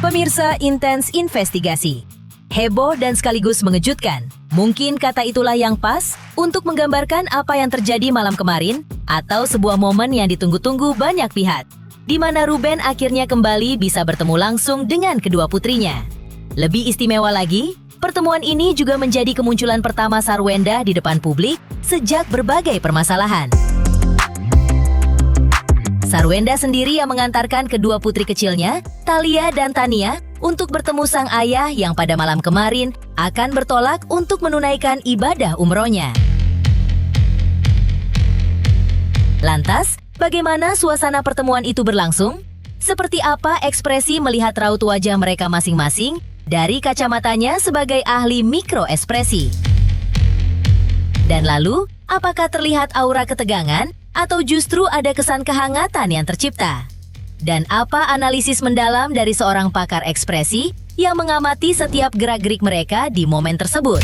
Pemirsa Intens Investigasi. Heboh dan sekaligus mengejutkan. Mungkin kata itulah yang pas untuk menggambarkan apa yang terjadi malam kemarin atau sebuah momen yang ditunggu-tunggu banyak pihak, di mana Ruben akhirnya kembali bisa bertemu langsung dengan kedua putrinya. Lebih istimewa lagi, pertemuan ini juga menjadi kemunculan pertama Sarwenda di depan publik sejak berbagai permasalahan. Sarwenda sendiri yang mengantarkan kedua putri kecilnya, Thalia dan Tania, untuk bertemu sang ayah yang pada malam kemarin akan bertolak untuk menunaikan ibadah umrohnya. Lantas, bagaimana suasana pertemuan itu berlangsung? Seperti apa ekspresi melihat raut wajah mereka masing-masing dari kacamatanya sebagai ahli mikroekspresi? Dan lalu, apakah terlihat aura ketegangan atau justru ada kesan kehangatan yang tercipta? Dan apa analisis mendalam dari seorang pakar ekspresi yang mengamati setiap gerak-gerik mereka di momen tersebut?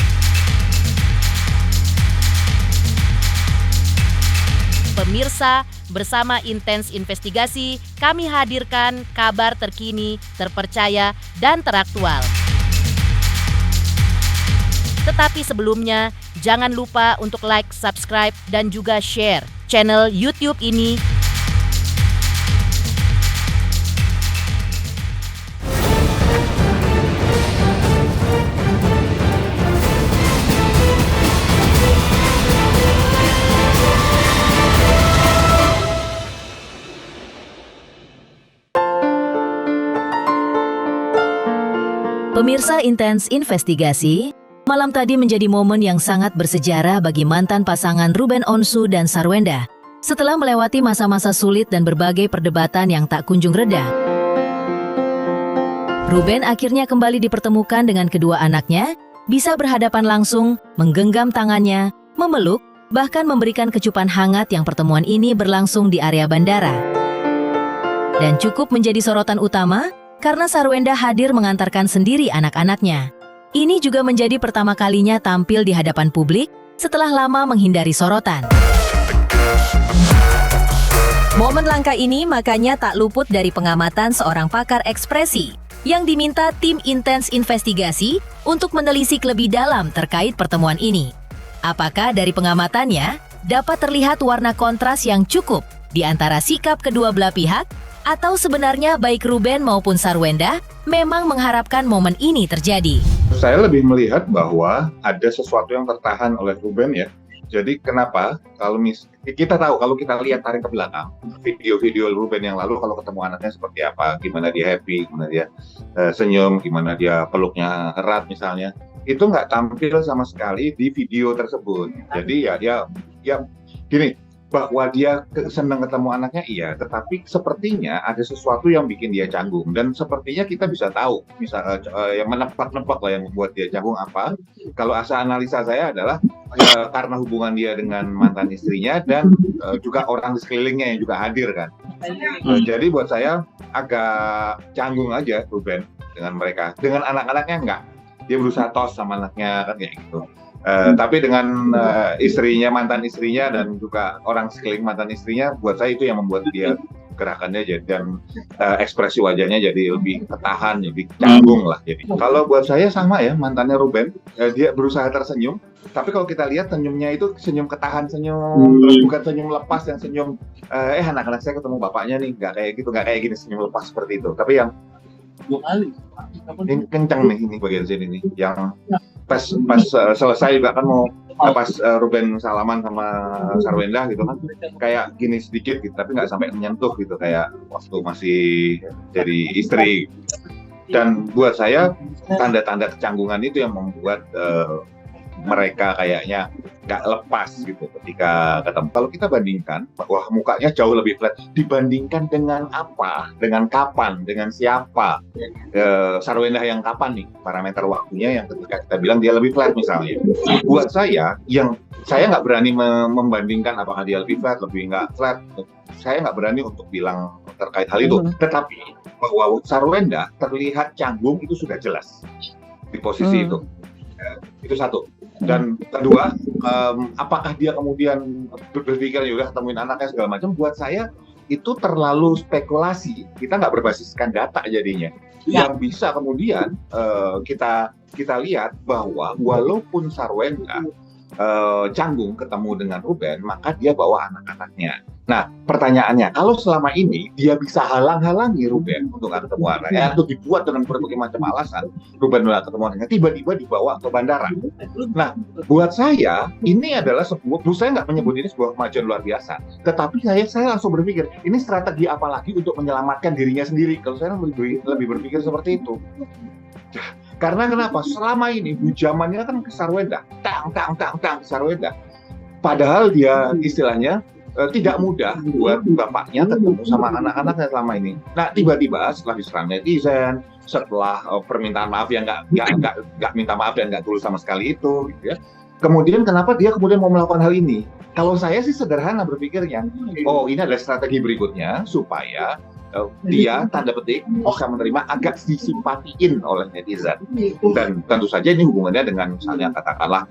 Pemirsa, bersama Intens Investigasi, kami hadirkan kabar terkini, terpercaya, dan teraktual. Tetapi sebelumnya, jangan lupa untuk like, subscribe, dan juga share channel YouTube ini. Pemirsa Intens Investigasi, malam tadi menjadi momen yang sangat bersejarah bagi mantan pasangan Ruben Onsu dan Sarwenda setelah melewati masa-masa sulit dan berbagai perdebatan yang tak kunjung reda. Ruben akhirnya kembali dipertemukan dengan kedua anaknya, bisa berhadapan langsung, menggenggam tangannya, memeluk, bahkan memberikan kecupan hangat yang pertemuan ini berlangsung di area bandara. Dan cukup menjadi sorotan utama karena Sarwenda hadir mengantarkan sendiri anak-anaknya. Ini juga menjadi pertama kalinya tampil di hadapan publik setelah lama menghindari sorotan. Momen langka ini makanya tak luput dari pengamatan seorang pakar ekspresi yang diminta tim Intens Investigasi untuk menelisik lebih dalam terkait pertemuan ini. Apakah dari pengamatannya dapat terlihat warna kontras yang cukup di antara sikap kedua belah pihak? Atau sebenarnya baik Ruben maupun Sarwenda memang mengharapkan momen ini terjadi? Saya lebih melihat bahwa ada sesuatu yang tertahan oleh Ruben ya. Jadi kenapa? Kita tahu kalau kita lihat tarik ke belakang, video-video Ruben yang lalu kalau ketemu anaknya seperti apa, gimana dia happy, gimana dia senyum, gimana dia peluknya erat misalnya, itu nggak tampil sama sekali di video tersebut. Jadi ya gini, bahwa dia senang ketemu anaknya iya, tetapi sepertinya ada sesuatu yang bikin dia canggung, dan sepertinya kita bisa tahu yang menebak-nebak lah yang membuat dia canggung apa. Kalau asal analisa saya adalah karena hubungan dia dengan mantan istrinya dan juga orang di sekelilingnya yang juga hadir kan. Jadi buat saya agak canggung aja Ruben dengan mereka, dengan anak-anaknya enggak. Dia berusaha tos sama anaknya kan kayak gitu. Tapi dengan istrinya, mantan istrinya, dan juga orang sekeliling mantan istrinya, buat saya itu yang membuat dia gerakannya dan ekspresi wajahnya jadi lebih ketahan, lebih canggung lah. Jadi kalau buat saya sama ya, mantannya Ruben, dia berusaha tersenyum, tapi kalau kita lihat senyumnya itu senyum ketahan, senyum terus bukan senyum lepas yang senyum anak-anak saya ketemu bapaknya nih, nggak kayak gitu, nggak kayak gini senyum lepas seperti itu, tapi yang ini kencang nih, ini bagian sini nih, yang pas selesai juga kan mau pas Ruben salaman sama Sarwenda gitu kan, kayak gini sedikit gitu, tapi nggak sampai menyentuh gitu, kayak waktu masih jadi istri. Dan buat saya tanda-tanda kecanggungan itu yang membuat mereka kayaknya nggak lepas gitu ketika ketemu. Kalau kita bandingkan, wah mukanya jauh lebih flat dibandingkan dengan apa, dengan kapan, dengan siapa. Sarwenda yang kapan nih parameter waktunya yang ketika kita bilang dia lebih flat misalnya. Buat saya, yang saya nggak berani membandingkan apakah dia lebih flat, lebih nggak flat. Saya nggak berani untuk bilang terkait hal itu. Tetapi bahwa Sarwenda terlihat canggung itu sudah jelas di posisi itu. Itu satu. Dan kedua, apakah dia kemudian berpikir juga ketemuin anaknya segala macam? Buat saya itu terlalu spekulasi, kita nggak berbasiskan data jadinya. Yang bisa kemudian kita lihat bahwa walaupun Sarwenda canggung ketemu dengan Ruben, maka dia bawa anak-anaknya. Nah, pertanyaannya, kalau selama ini dia bisa halang-halangi Ruben untuk nggak ketemu anaknya, atau dibuat dengan berbagai macam alasan, Ruben nggak ketemu anaknya, tiba-tiba dibawa ke bandara. Nah, buat saya, ini adalah saya nggak menyebut ini sebuah kemajuan luar biasa, tetapi saya langsung berpikir, ini strategi apa lagi untuk menyelamatkan dirinya sendiri? Kalau saya lebih berpikir seperti itu. Karena kenapa? Selama ini hujamannya kan ke Sarwenda, ke Sarwenda. Padahal dia istilahnya tidak mudah buat bapaknya ketemu sama anak-anaknya selama ini. Nah, tiba-tiba setelah diserang netizen, setelah permintaan maaf yang nggak minta maaf dan nggak tulus sama sekali itu, gitu ya. Kemudian kenapa dia kemudian mau melakukan hal ini? Kalau saya sih sederhana berpikirnya, oh ini adalah strategi berikutnya supaya dia tanda petik bisa menerima agak disimpatiin oleh netizen, dan tentu saja ini hubungannya dengan misalnya katakanlah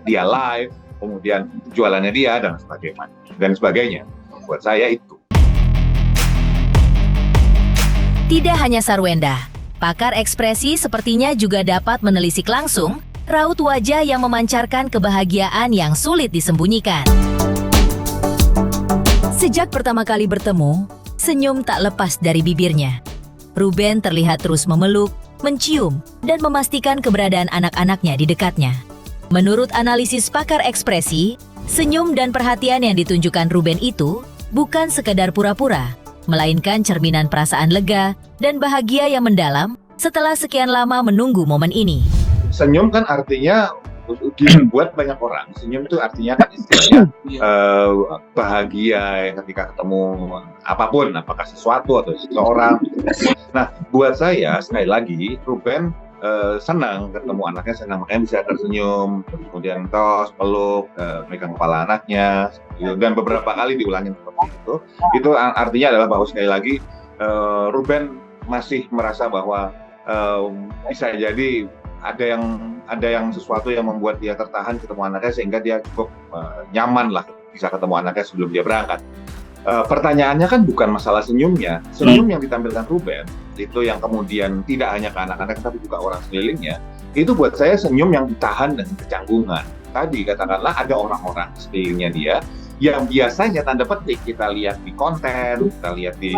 dia live, kemudian jualannya dia dan sebagainya. Buat saya itu. Tidak hanya Sarwenda, pakar ekspresi sepertinya juga dapat menelisik langsung raut wajah yang memancarkan kebahagiaan yang sulit disembunyikan. Sejak pertama kali bertemu, senyum tak lepas dari bibirnya. Ruben terlihat terus memeluk, mencium, dan memastikan keberadaan anak-anaknya di dekatnya. Menurut analisis pakar ekspresi, senyum dan perhatian yang ditunjukkan Ruben itu bukan sekadar pura-pura, melainkan cerminan perasaan lega dan bahagia yang mendalam setelah sekian lama menunggu momen ini. Senyum kan artinya buat banyak orang, senyum itu artinya kan istilahnya bahagia ketika ketemu apapun, apakah sesuatu atau seseorang. Nah, buat saya sekali lagi Ruben senang ketemu anaknya, senang, makanya bisa tersenyum, kemudian tos, peluk, megang kepala anaknya, dan beberapa kali diulangin seperti itu. Itu artinya adalah bahwa sekali lagi Ruben masih merasa bahwa bisa jadi ada yang sesuatu yang membuat dia tertahan ketemu anaknya sehingga dia cukup nyaman lah bisa ketemu anaknya sebelum dia berangkat. Pertanyaannya kan bukan masalah senyumnya. Senyum yang ditampilkan Ruben itu yang kemudian tidak hanya ke anak-anak tapi juga orang sekelilingnya, itu buat saya senyum yang ditahan dengan kecanggungan. Tadi katakanlah ada orang-orang sekelilingnya dia yang biasanya tanda petik kita lihat di konten, kita lihat di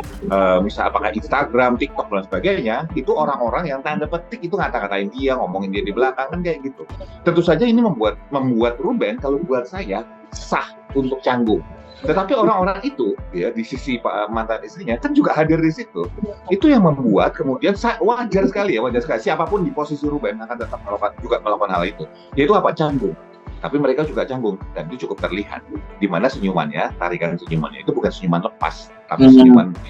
misal apakah Instagram, TikTok dan sebagainya, itu orang-orang yang tanda petik itu ngata-ngatain dia, ngomongin dia di belakang kan kayak gitu. Tentu saja ini membuat Ruben kalau buat saya sah untuk canggung. Tetapi orang-orang itu ya di sisi mantan istrinya kan juga hadir di situ. Itu yang membuat kemudian wajar sekali siapapun di posisi Ruben akan tetap melakukan hal itu. Yaitu apa? Canggung. Tapi mereka juga canggung dan itu cukup terlihat di mana senyumannya, tarikan senyumannya itu bukan senyuman lepas, tapi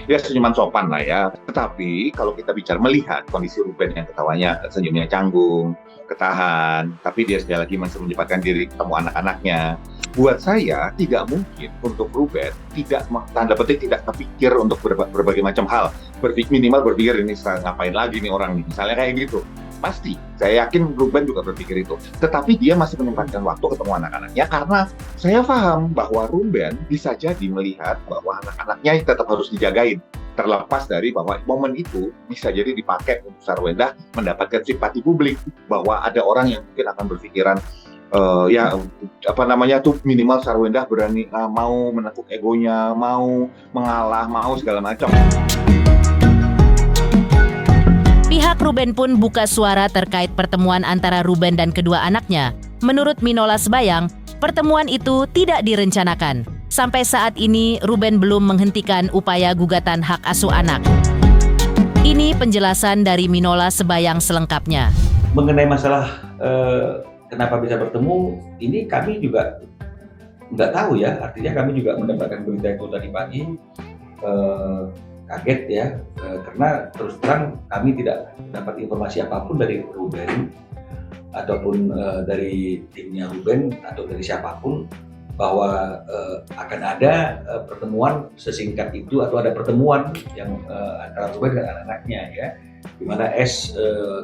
senyuman sopan lah ya. Tetapi kalau kita bicara melihat kondisi Ruben yang ketawanya, senyumnya canggung, ketahan, tapi dia sekali lagi masih menyempatkan diri ketemu anak-anaknya. Buat saya tidak mungkin untuk Ruben tidak tanda petik tidak terpikir untuk berbagai macam hal. Minimal berpikir ini ngapain lagi nih orang nih, misalnya kayak gitu. Pasti, saya yakin Ruben juga berpikir itu. Tetapi dia masih menyempatkan waktu ketemu anak-anaknya karena saya paham bahwa Ruben bisa jadi melihat bahwa anak-anaknya tetap harus dijagain. Terlepas dari bahwa momen itu bisa jadi dipakai untuk Sarwenda mendapatkan simpati publik. Bahwa ada orang yang mungkin akan berpikiran, minimal Sarwenda berani mau menekuk egonya, mau mengalah, mau segala macam. Pihak Ruben pun buka suara terkait pertemuan antara Ruben dan kedua anaknya. Menurut Minola Sebayang, pertemuan itu tidak direncanakan. Sampai saat ini, Ruben belum menghentikan upaya gugatan hak asuh anak. Ini penjelasan dari Minola Sebayang selengkapnya. Mengenai masalah kenapa bisa bertemu, ini kami juga nggak tahu ya. Artinya kami juga mendapatkan berita itu tadi pagi. Kaget ya, karena terus terang kami tidak dapat informasi apapun dari Ruben ataupun dari timnya Ruben atau dari siapapun bahwa akan ada pertemuan sesingkat itu atau ada pertemuan yang antara Ruben dan anak-anaknya ya, di mana S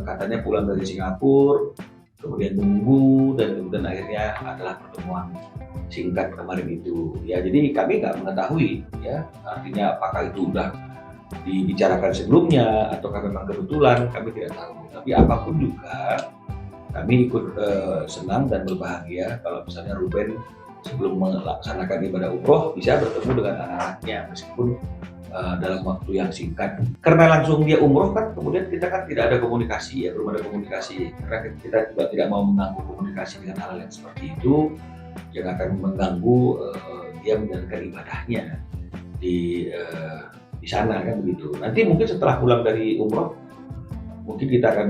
katanya pulang dari Singapura, kemudian nunggu dan kemudian akhirnya adalah pertemuan singkat kemarin itu. Ya, jadi kami nggak mengetahui ya, artinya apakah itu udah dibicarakan sebelumnya ataukah memang kebetulan, kami tidak tahu. Tapi apapun juga kami ikut senang dan berbahagia kalau misalnya Ruben sebelum melaksanakan ibadah umroh bisa bertemu dengan anak-anaknya meskipun dalam waktu yang singkat. Karena langsung dia umroh kan, kemudian kita kan tidak ada komunikasi ya, belum ada komunikasi. Karena kita juga tidak mau mengganggu komunikasi dengan hal yang seperti itu yang akan mengganggu dia menjalankan ibadahnya di sana kan begitu. Nanti mungkin setelah pulang dari umroh mungkin kita akan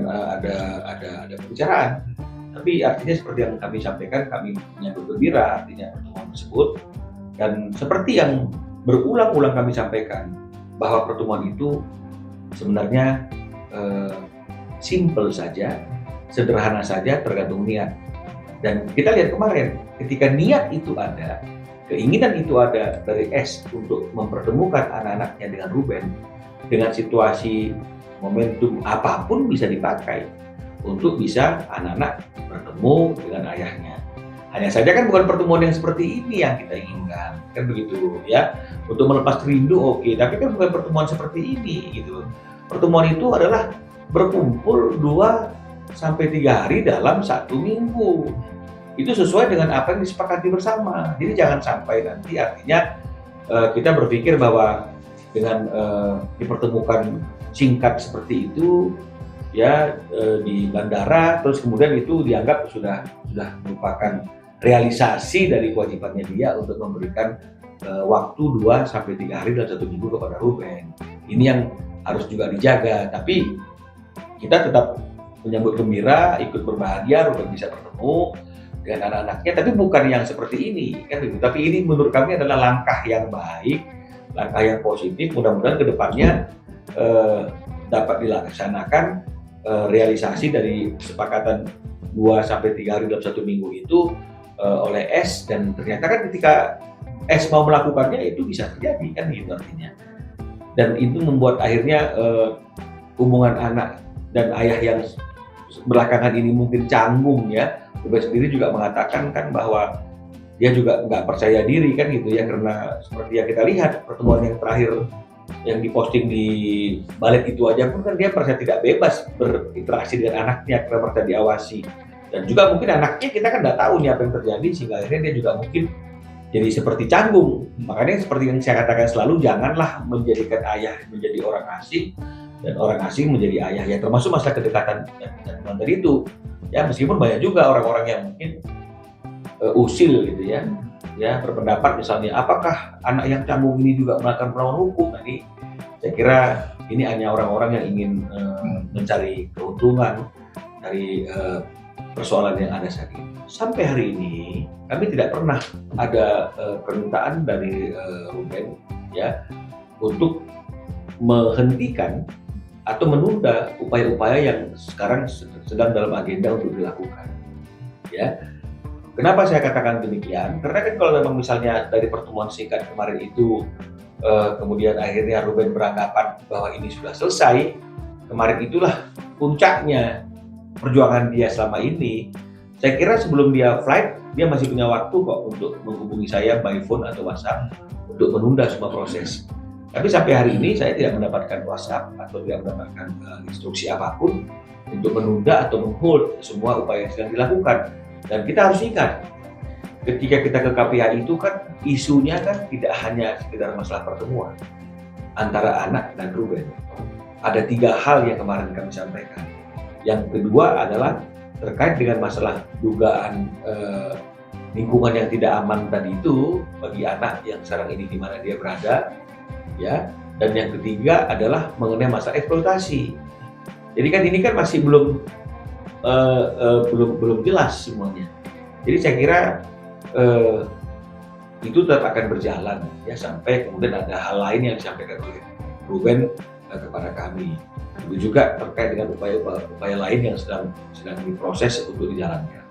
ada pembicaraan. Tapi artinya seperti yang kami sampaikan, kami menyambut gembira artinya pertemuan tersebut, dan seperti yang berulang-ulang kami sampaikan bahwa pertemuan itu sebenarnya simple saja, sederhana saja, tergantung niat. Dan kita lihat kemarin ketika niat itu ada, keinginan itu ada dari S untuk mempertemukan anak-anaknya dengan Ruben, dengan situasi momentum apapun bisa dipakai untuk bisa anak-anak bertemu dengan ayahnya. Hanya saja kan bukan pertemuan yang seperti ini yang kita inginkan, kan begitu ya. Untuk melepas rindu oke, tapi kan bukan pertemuan seperti ini gitu. Pertemuan itu adalah berkumpul 2-3 hari dalam 1 minggu. Itu sesuai dengan apa yang disepakati bersama. Jadi jangan sampai nanti artinya kita berpikir bahwa dengan dipertemukan singkat seperti itu ya di bandara, terus kemudian itu dianggap sudah merupakan realisasi dari kewajibannya dia untuk memberikan waktu 2-3 hari dalam 1 minggu kepada Ruben. Ini yang harus juga dijaga, tapi kita tetap menyambut gembira, ikut berbahagia Ruben bisa bertemu dengan anak-anaknya, tapi bukan yang seperti ini kan. Tapi ini menurut kami adalah langkah yang baik, langkah yang positif. Mudah-mudahan kedepannya dapat dilaksanakan realisasi dari kesepakatan 2-3 hari dalam 1 minggu itu oleh S, dan ternyata kan ketika S mau melakukannya itu bisa terjadi kan gitu artinya. Dan itu membuat akhirnya hubungan anak dan ayah yang belakangan ini mungkin canggung ya. Ruben sendiri juga mengatakan kan bahwa dia juga nggak percaya diri kan gitu ya, karena seperti yang kita lihat pertemuan yang terakhir yang diposting di balik itu aja pun kan dia merasa tidak bebas berinteraksi dengan anaknya karena merasa diawasi. Dan juga mungkin anaknya kita kan nggak tahu nih apa yang terjadi, sehingga akhirnya dia juga mungkin jadi seperti canggung. Makanya seperti yang saya katakan selalu, janganlah menjadikan ayah menjadi orang asing dan orang asing menjadi ayah ya, termasuk masalah kedekatan dan dari itu ya, meskipun banyak juga orang-orang yang mungkin usil gitu ya berpendapat misalnya apakah anak yang canggung ini juga melakukan melawan hukum. Nah, ini saya kira ini hanya orang-orang yang ingin mencari keuntungan dari persoalan yang ada saat ini. Sampai hari ini kami tidak pernah ada permintaan dari Ruben ya untuk menghentikan atau menunda upaya-upaya yang sekarang sedang dalam agenda untuk dilakukan ya. Kenapa saya katakan demikian? Karena kan kalau memang misalnya dari pertemuan singkat kemarin itu kemudian akhirnya Ruben beranggapan bahwa ini sudah selesai, kemarin itulah puncaknya perjuangan dia selama ini. Saya kira sebelum dia flight, dia masih punya waktu kok untuk menghubungi saya by phone atau WhatsApp untuk menunda semua proses. Tapi sampai hari ini saya tidak mendapatkan WhatsApp atau tidak mendapatkan instruksi apapun untuk menunda atau menghold semua upaya yang sedang dilakukan. Dan kita harus ingat, ketika kita ke KPI itu kan isunya kan tidak hanya sekedar masalah pertemuan antara anak dan Ruben. Ada 3 hal yang kemarin kami sampaikan. Yang kedua adalah terkait dengan masalah dugaan lingkungan yang tidak aman tadi itu bagi anak yang sekarang ini di mana dia berada, ya. Dan yang ketiga adalah mengenai masalah eksploitasi. Jadi kan ini kan masih belum jelas semuanya. Jadi saya kira itu tetap akan berjalan ya sampai kemudian ada hal lain yang disampaikan oleh Ruben kepada kami. Itu juga terkait dengan upaya lain yang sedang diproses untuk dijalankan.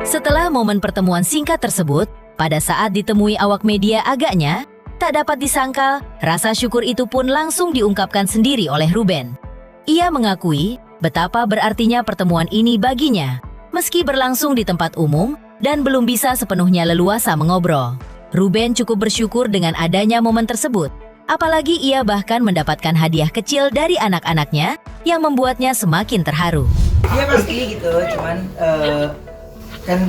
Setelah momen pertemuan singkat tersebut, pada saat ditemui awak media agaknya, tak dapat disangkal, rasa syukur itu pun langsung diungkapkan sendiri oleh Ruben. Ia mengakui betapa berartinya pertemuan ini baginya. meski berlangsung di tempat umum dan belum bisa sepenuhnya leluasa mengobrol. Ruben cukup bersyukur dengan adanya momen tersebut. Apalagi ia bahkan mendapatkan hadiah kecil dari anak-anaknya yang membuatnya semakin terharu. Iya pasti gitu, cuman kan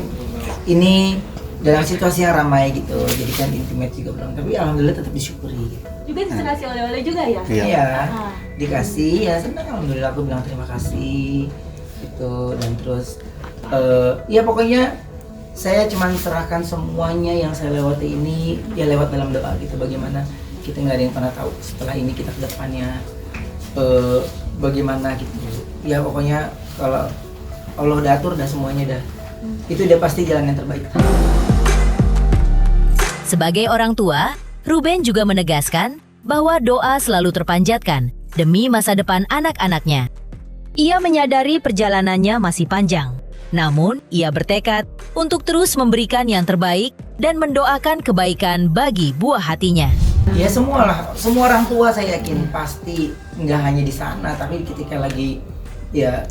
ini dalam situasi yang ramai gitu, jadi kan intimate juga belum, tapi alhamdulillah tetap disyukuri gitu. Juga dikasih oleh-oleh juga ya? Iya, dikasih ya senang, alhamdulillah aku bilang terima kasih gitu. Dan terus ya pokoknya saya cuman serahkan semuanya yang saya lewati ini ya lewat dalam doa gitu. Bagaimana kita nggak ada yang pernah tahu setelah ini kita ke depannya bagaimana gitu ya. Pokoknya kalau Allah udah atur dah semuanya dah, itu udah pasti jalan yang terbaik. Sebagai orang tua, Ruben juga menegaskan bahwa doa selalu terpanjatkan demi masa depan anak-anaknya. Ia menyadari perjalanannya masih panjang, namun ia bertekad untuk terus memberikan yang terbaik dan mendoakan kebaikan bagi buah hatinya. Ya semua orang tua saya yakin pasti nggak hanya di sana, tapi ketika lagi ya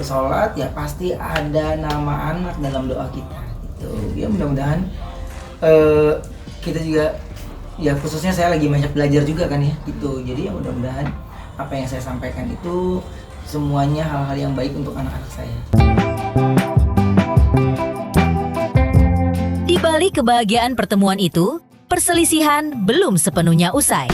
sholat ya pasti ada nama anak dalam doa kita gitu. Ya mudah-mudahan kita juga ya khususnya saya lagi banyak belajar juga kan ya gitu. Jadi ya mudah-mudahan apa yang saya sampaikan itu semuanya hal-hal yang baik untuk anak-anak saya. Di balik kebahagiaan pertemuan itu, perselisihan belum sepenuhnya usai.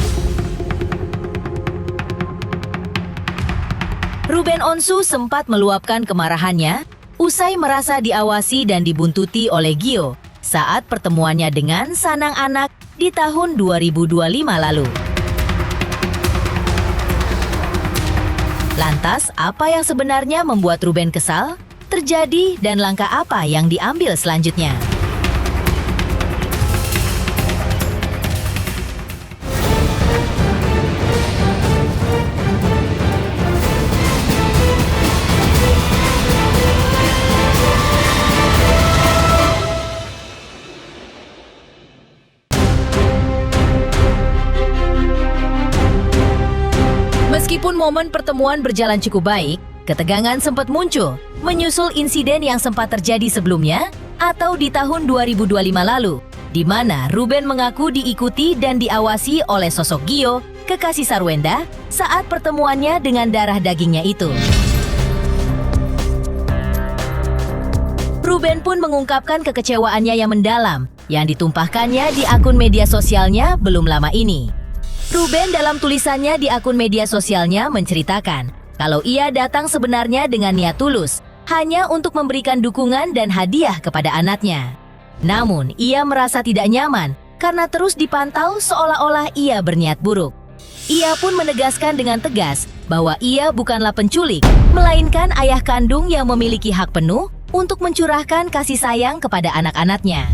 Ruben Onsu sempat meluapkan kemarahannya usai merasa diawasi dan dibuntuti oleh Gio saat pertemuannya dengan Sanang Anak di tahun 2025 lalu. Lantas, apa yang sebenarnya membuat Ruben kesal, terjadi, dan langkah apa yang diambil selanjutnya? Meskipun momen pertemuan berjalan cukup baik, ketegangan sempat muncul menyusul insiden yang sempat terjadi sebelumnya atau di tahun 2025 lalu, di mana Ruben mengaku diikuti dan diawasi oleh sosok Gio, kekasih Sarwenda, saat pertemuannya dengan darah dagingnya itu. Ruben pun mengungkapkan kekecewaannya yang mendalam yang ditumpahkannya di akun media sosialnya belum lama ini. Ruben dalam tulisannya di akun media sosialnya menceritakan kalau ia datang sebenarnya dengan niat tulus, hanya untuk memberikan dukungan dan hadiah kepada anaknya. Namun, ia merasa tidak nyaman karena terus dipantau seolah-olah ia berniat buruk. Ia pun menegaskan dengan tegas bahwa ia bukanlah penculik, melainkan ayah kandung yang memiliki hak penuh untuk mencurahkan kasih sayang kepada anak-anaknya.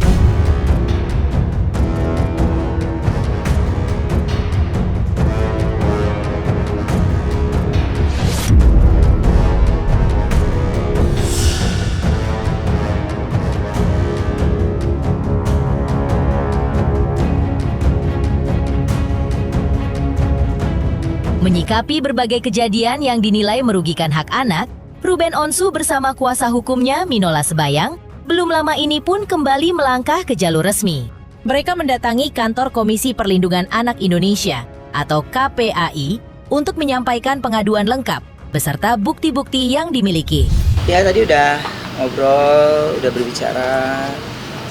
Menyikapi berbagai kejadian yang dinilai merugikan hak anak, Ruben Onsu bersama kuasa hukumnya Minola Sebayang belum lama ini pun kembali melangkah ke jalur resmi. Mereka mendatangi kantor Komisi Perlindungan Anak Indonesia atau KPAI untuk menyampaikan pengaduan lengkap beserta bukti-bukti yang dimiliki. Ya tadi udah ngobrol, udah berbicara,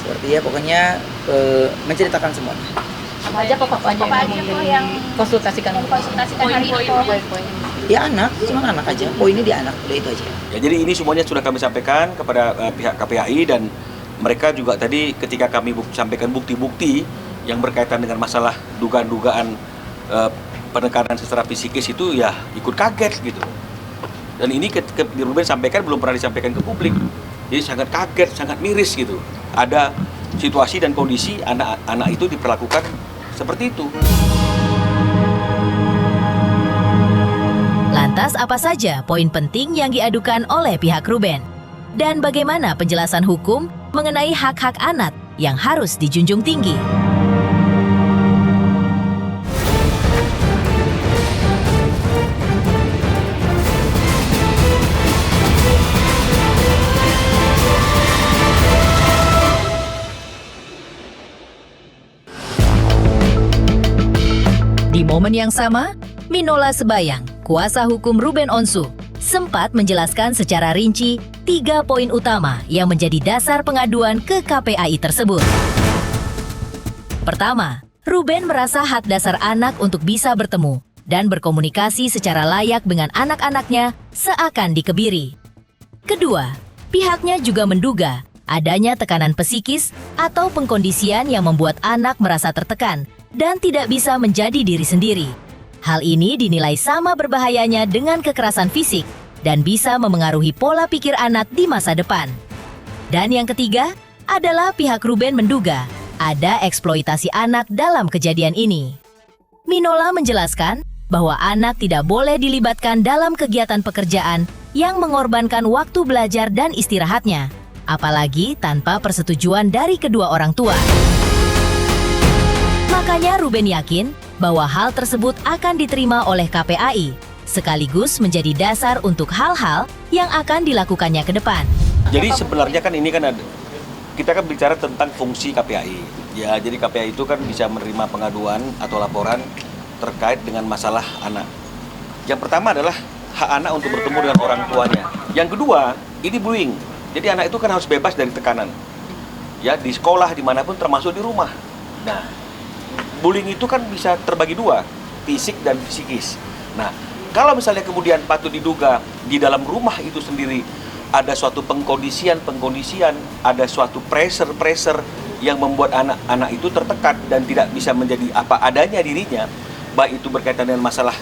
seperti ya pokoknya menceritakan semuanya. Apa aja pokoknya yang konsultasikan hari ini? Ya anak, cuma anak aja. Poinnya di anak, udah itu aja. Ya, jadi ini semuanya sudah kami sampaikan kepada pihak KPAI dan mereka juga tadi ketika kami sampaikan bukti-bukti yang berkaitan dengan masalah dugaan-dugaan penekanan secara fisikis itu ya ikut kaget gitu. Dan ini Ruben sampaikan belum pernah disampaikan ke publik. Jadi sangat kaget, sangat miris gitu. Ada situasi dan kondisi anak-anak itu diperlakukan seperti itu. Lantas apa saja poin penting yang diadukan oleh pihak Ruben? Dan bagaimana penjelasan hukum mengenai hak-hak anak yang harus dijunjung tinggi? Di momen yang sama, Minola Sebayang, kuasa hukum Ruben Onsu, sempat menjelaskan secara rinci 3 poin utama yang menjadi dasar pengaduan ke KPAI tersebut. Pertama, Ruben merasa hak dasar anak untuk bisa bertemu dan berkomunikasi secara layak dengan anak-anaknya seakan dikebiri. Kedua, pihaknya juga menduga adanya tekanan psikis atau pengkondisian yang membuat anak merasa tertekan dan tidak bisa menjadi diri sendiri. Hal ini dinilai sama berbahayanya dengan kekerasan fisik dan bisa memengaruhi pola pikir anak di masa depan. Dan yang ketiga adalah pihak Ruben menduga ada eksploitasi anak dalam kejadian ini. Minola menjelaskan bahwa anak tidak boleh dilibatkan dalam kegiatan pekerjaan yang mengorbankan waktu belajar dan istirahatnya, apalagi tanpa persetujuan dari kedua orang tua. Makanya Ruben yakin bahwa hal tersebut akan diterima oleh KPAI, sekaligus menjadi dasar untuk hal-hal yang akan dilakukannya ke depan. Jadi sebenarnya kan ini kan kita kan bicara tentang fungsi KPAI. Ya, jadi KPAI itu kan bisa menerima pengaduan atau laporan terkait dengan masalah anak. Yang pertama adalah hak anak untuk bertemu dengan orang tuanya. Yang kedua, ini bullying. Jadi anak itu kan harus bebas dari tekanan. Ya, di sekolah, dimanapun, termasuk di rumah. Nah, bullying itu kan bisa terbagi dua, fisik dan psikis. Nah, kalau misalnya kemudian patut diduga di dalam rumah itu sendiri ada suatu pengkondisian, ada suatu pressure yang membuat anak-anak itu tertekan dan tidak bisa menjadi apa adanya dirinya, baik itu berkaitan dengan masalah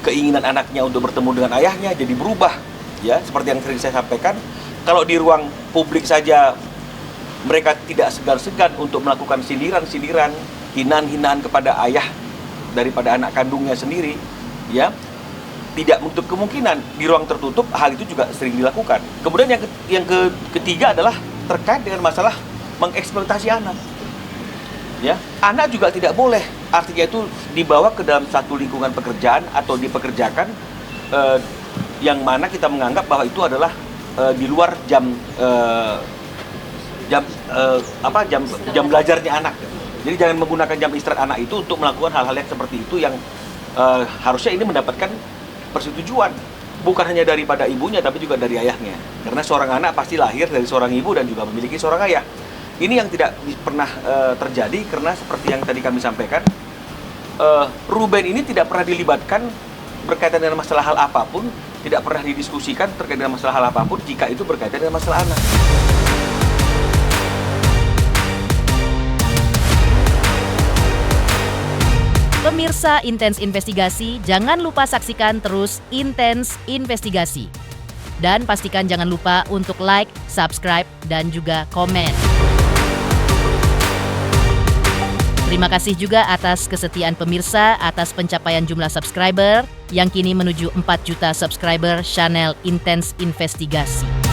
keinginan anaknya untuk bertemu dengan ayahnya jadi berubah, ya seperti yang sering saya sampaikan. Kalau di ruang publik saja mereka tidak segan-segan untuk melakukan sindiran-sindiran, hinaan-hinaan kepada ayah daripada anak kandungnya sendiri, ya tidak menutup kemungkinan di ruang tertutup hal itu juga sering dilakukan. Kemudian yang ketiga adalah terkait dengan masalah mengeksploitasi anak. Ya, anak juga tidak boleh, artinya itu dibawa ke dalam satu lingkungan pekerjaan atau dipekerjakan yang mana kita menganggap bahwa itu adalah di luar jam belajarnya anak. Jadi jangan menggunakan jam istirahat anak itu untuk melakukan hal-hal yang seperti itu yang harusnya ini mendapatkan persetujuan bukan hanya daripada ibunya tapi juga dari ayahnya. Karena seorang anak pasti lahir dari seorang ibu dan juga memiliki seorang ayah. Ini yang tidak pernah terjadi karena seperti yang tadi kami sampaikan, Ruben ini tidak pernah dilibatkan berkaitan dengan masalah hal apapun, tidak pernah didiskusikan terkait dengan masalah hal apapun jika itu berkaitan dengan masalah anak. Pemirsa Intens Investigasi, jangan lupa saksikan terus Intens Investigasi. Dan pastikan jangan lupa untuk like, subscribe, dan juga komen. Terima kasih juga atas kesetiaan pemirsa atas pencapaian jumlah subscriber yang kini menuju 4 juta subscriber channel Intens Investigasi.